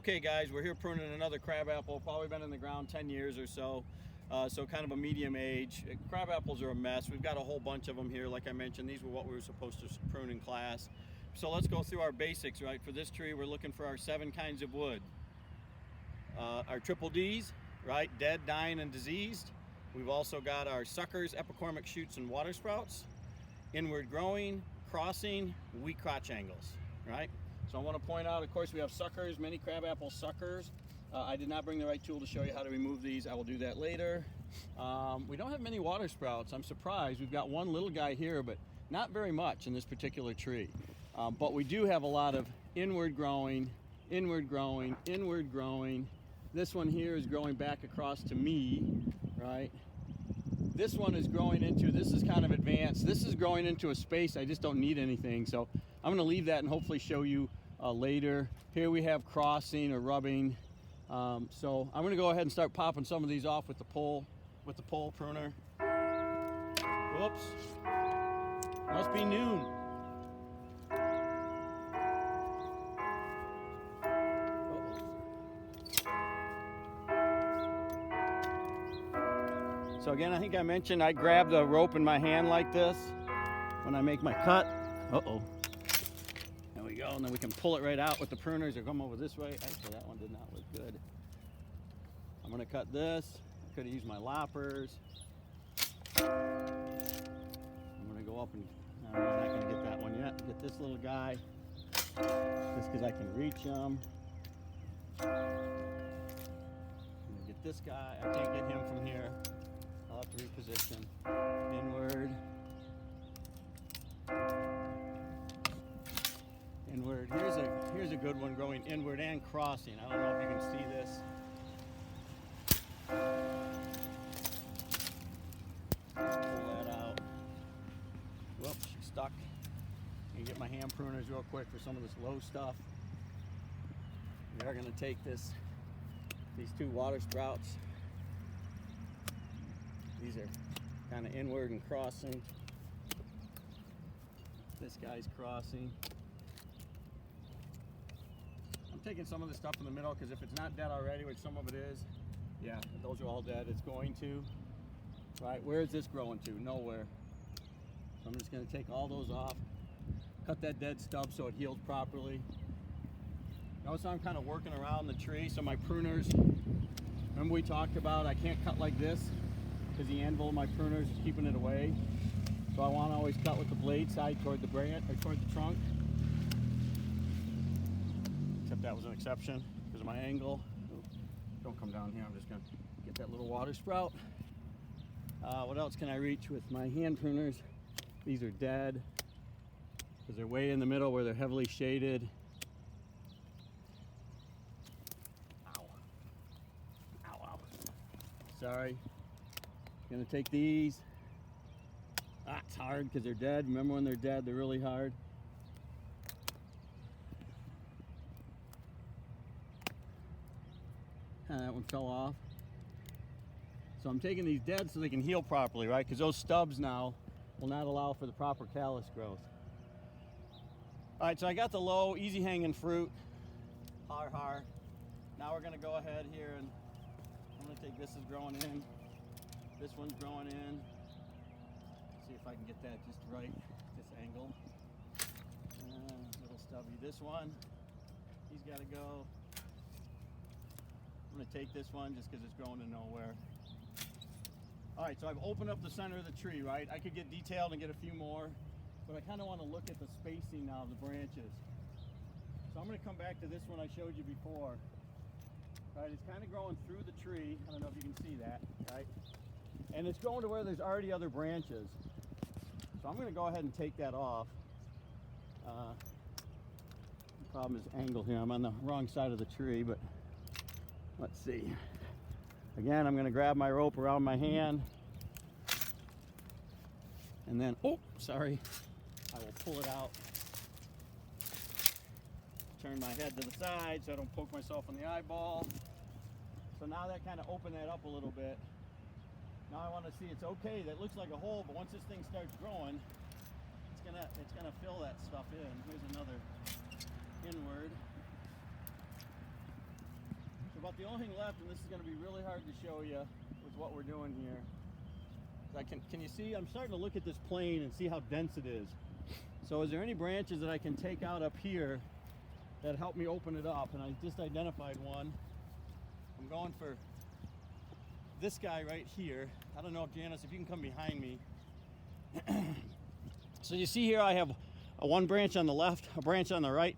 Okay guys, we're here pruning another crabapple, probably been in the ground 10 years or so. So kind of a medium age. Crabapples are a mess. We've got a whole bunch of them here. Like I mentioned, these were what we were supposed to prune in class. So let's go through our basics, right? For this tree, we're looking for our 7 kinds of wood. Our triple Ds, right? Dead, dying, and diseased. We've also got our suckers, epicormic shoots, and water sprouts. Inward growing, crossing, weak crotch angles, right? So I want to point out, of course, we have suckers, many crabapple suckers. I did not bring the right tool to show you how to remove these. I will do that later. We don't have many water sprouts. I'm surprised. We've got one little guy here, but not very much in this particular tree. But we do have a lot of inward growing, inward growing, inward growing. This one here is growing back across to me, right? This one is growing into, this is kind of advanced. This is growing into a space I just don't need anything. So I'm going to leave that and hopefully show you later. Here we have crossing or rubbing. So I'm going to go ahead and start popping some of these off with the pole pruner. Whoops. Must be noon. So again, I think I mentioned I grab the rope in my hand like this when I make my cut. Uh-oh. There we go, and then we can pull it right out with the pruners or come over this way. Actually, that one did not look good. I'm gonna cut this. I could have used my loppers. I'm gonna go up and, no, I'm not gonna get that one yet. Get this little guy, just because I can reach him. I'm gonna get this guy. I can't get him from here. I'll have to reposition. Inward. Inward. Here's a good one growing inward and crossing. I don't know if you can see this. Pull that out. Whoops, she's stuck. I can get my hand pruners real quick for some of this low stuff. We are going to take these 2 water sprouts. These are kind of inward and crossing. This guy's crossing. I'm taking some of the stuff in the middle because if it's not dead already, which some of it is, yeah, those are all dead. It's going to. Right, where is this growing to? Nowhere. So I'm just going to take all those off. Cut that dead stub so it heals properly. Notice I'm kind of working around the tree, so my pruners, remember we talked about I can't cut like this because the anvil of my pruners is keeping it away. So I want to always cut with the blade side toward the branch or toward the trunk. Except that was an exception because of my angle. Don't come down here. I'm just going to get that little water sprout. What else can I reach with my hand pruners? These are dead because they're way in the middle where they're heavily shaded. Ow. Ow, ow. Sorry. Gonna take these. It's hard because they're dead. Remember when they're dead, they're really hard. That one fell off. So I'm taking these dead so they can heal properly, right? Because those stubs now will not allow for the proper callus growth. All right, so I got the low, easy hanging fruit. Har. Now we're gonna go ahead here and I'm gonna take this is growing in. This one's growing in. See if I can get that just right, this angle. Little stubby. This one, he's got to go. I'm going to take this one just because it's growing to nowhere. All right, so I've opened up the center of the tree, right? I could get detailed and get a few more, but I kind of want to look at the spacing now of the branches. So I'm going to come back to this one I showed you before. Right, it's kind of growing through the tree. I don't know if you can see that, right? And it's going to where there's already other branches. So I'm going to go ahead and take that off. The problem is angle here. I'm on the wrong side of the tree, but let's see. Again, I'm going to grab my rope around my hand. And then, oh, sorry. I will pull it out. Turn my head to the side so I don't poke myself in the eyeball. So now that kind of opened that up a little bit. Now I want to see it's okay. That looks like a hole, but once this thing starts growing, it's gonna fill that stuff in. Here's another inward. About the only thing left, and this is going to be really hard to show you, with what we're doing here. Can you see? I'm starting to look at this plane and see how dense it is. So is there any branches that I can take out up here that help me open it up? And I just identified one. I'm going for this guy right here. I don't know if Janice, if you can come behind me. So you see here I have one branch on the left, a branch on the right,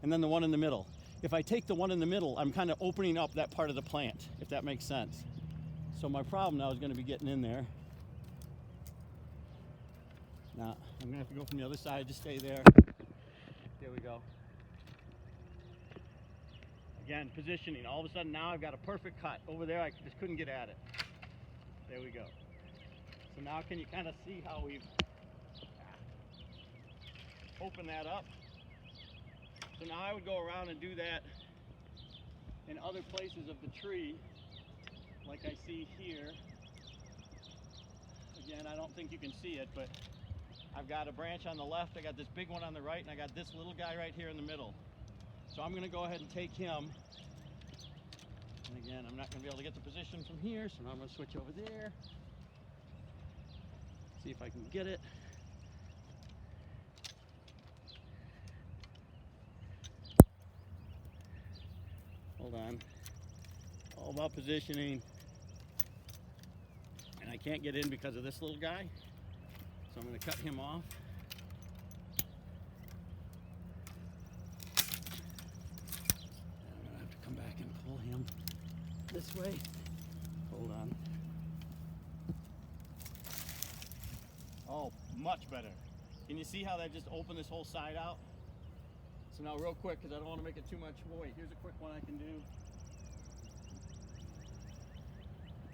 and then the one in the middle. If I take the one in the middle, I'm kind of opening up that part of the plant, if that makes sense. So my problem now is going to be getting in there. Now, I'm going to have to go from the other side, just stay there. There we go. Again, positioning. All of a sudden now I've got a perfect cut. Over there I just couldn't get at it. There we go. So now can you kind of see how we've opened that up? So now I would go around and do that in other places of the tree, like I see here. Again, I don't think you can see it, but I've got a branch on the left, I got this big one on the right, and I got this little guy right here in the middle. So I'm going to go ahead and take him. And again, I'm not going to be able to get the position from here, so now I'm going to switch over there. See if I can get it. Hold on. All about positioning. And I can't get in because of this little guy. So I'm going to cut him off. And I'm going to have to come back and pull him this way. Hold on. Oh, much better. Can you see how that just opened this whole side out? So now real quick, because I don't want to make it too much. Oh, wait, here's a quick one I can do.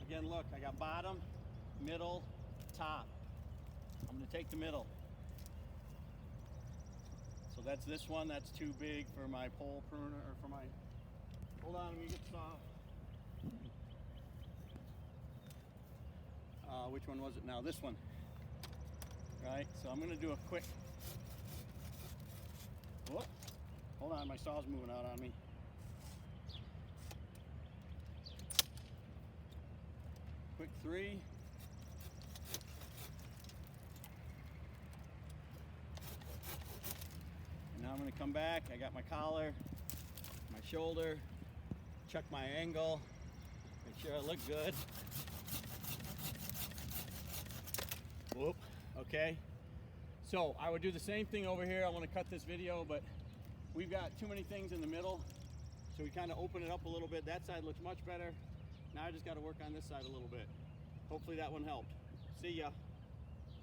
Again, look, I got bottom, middle, top. I'm going to take the middle. So that's this one. That's too big for my pole pruner, or for my... Hold on, let me get soft. Which one was it now? This one. Right, so I'm going to do a quick... Whoop. Hold on, my saw's moving out on me. Quick 3. And now I'm going to come back. I got my collar, my shoulder, check my angle, make sure I look good. Whoop, okay. So I would do the same thing over here. I want to cut this video, but we've got too many things in the middle. So we kind of open it up a little bit. That side looks much better. Now I just got to work on this side a little bit. Hopefully that one helped. See ya.